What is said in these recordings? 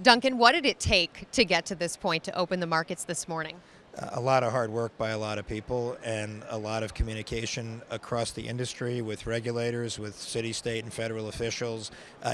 Duncan, what did it take to get to this point to open the markets this morning? A lot of hard work by a lot of people and a lot of communication across the industry with regulators, with city, state, and federal officials.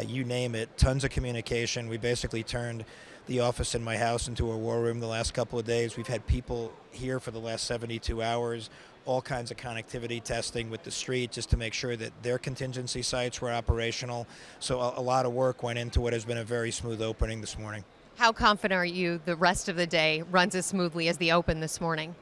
You name it, tons of communication. We basically turned the office in my house into a war room the last couple of days. We've had people here for the last 72 hours, all kinds of connectivity testing with the street just to make sure that their contingency sites were operational. So a lot of work went into what has been a very smooth opening this morning. How confident are you the rest of the day runs as smoothly as the open this morning?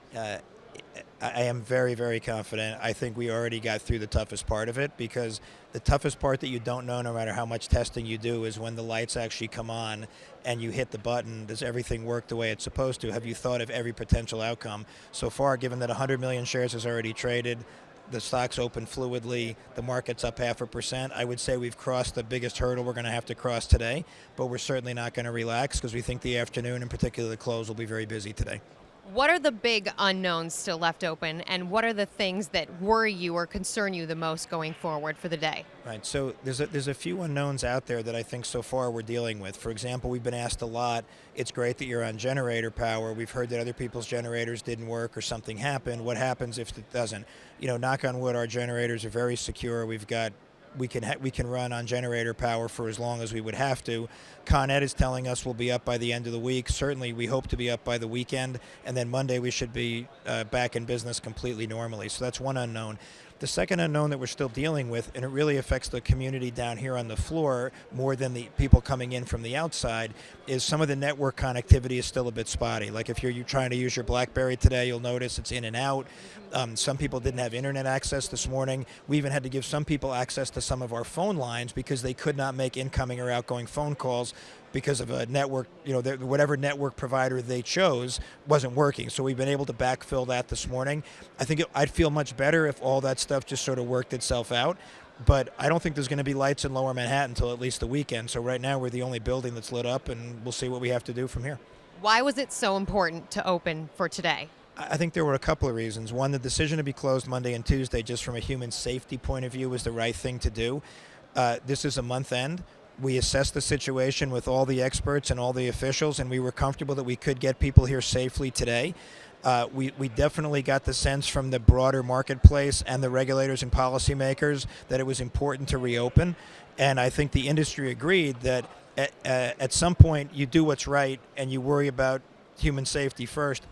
I am very, very confident. I think we already got through the toughest part of it, because the toughest part that you don't know, no matter how much testing you do, is when the lights actually come on and you hit the button. Does everything work the way it's supposed to? Have you thought of every potential outcome? So far, given that 100 million shares is already traded, the stock's open fluidly, the market's up 0.5%, I would say we've crossed the biggest hurdle we're going to have to cross today, but we're certainly not going to relax because we think the afternoon, in particular the close, will be very busy today. What are the big unknowns still left open, and what are the things that worry you or concern you the most going forward for the day? Right, so there's a few unknowns out there that I think so far we're dealing with. For example, we've been asked a lot, it's great that you're on generator power. We've heard that other people's generators didn't work or something happened. What happens if it doesn't? You know, knock on wood, our generators are very secure. We can run on generator power for as long as we would have to. Con Ed is telling us we'll be up by the end of the week. Certainly, we hope to be up by the weekend, and then Monday we should be back in business completely normally. So that's one unknown. The second unknown that we're still dealing with, and it really affects the community down here on the floor more than the people coming in from the outside, is some of the network connectivity is still a bit spotty. Like if you're trying to use your BlackBerry today, you'll notice it's in and out. Some people didn't have internet access this morning. We even had to give some people access to some of our phone lines because they could not make incoming or outgoing phone calls because of a network, whatever network provider they chose wasn't working. So we've been able to backfill that this morning. I think I'd feel much better if all that stuff just sort of worked itself out. But I don't think there's going to be lights in Lower Manhattan until at least the weekend. So right now we're the only building that's lit up, and we'll see what we have to do from here. Why was it so important to open for today? I think there were a couple of reasons. One, the decision to be closed Monday and Tuesday, just from a human safety point of view, was the right thing to do. This is a month end. We assessed the situation with all the experts and all the officials, and we were comfortable that we could get people here safely today. We definitely got the sense from the broader marketplace and the regulators and policymakers that it was important to reopen. And I think the industry agreed that at some point you do what's right and you worry about human safety first.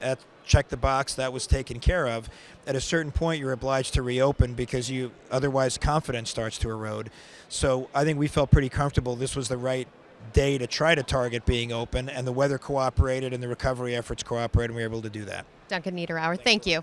Check the box, that was taken care of. At a certain point, you're obliged to reopen because otherwise confidence starts to erode. So I think we felt pretty comfortable this was the right day to try to target being open, and the weather cooperated and the recovery efforts cooperated, and we were able to do that. Duncan Niederauer, thank you.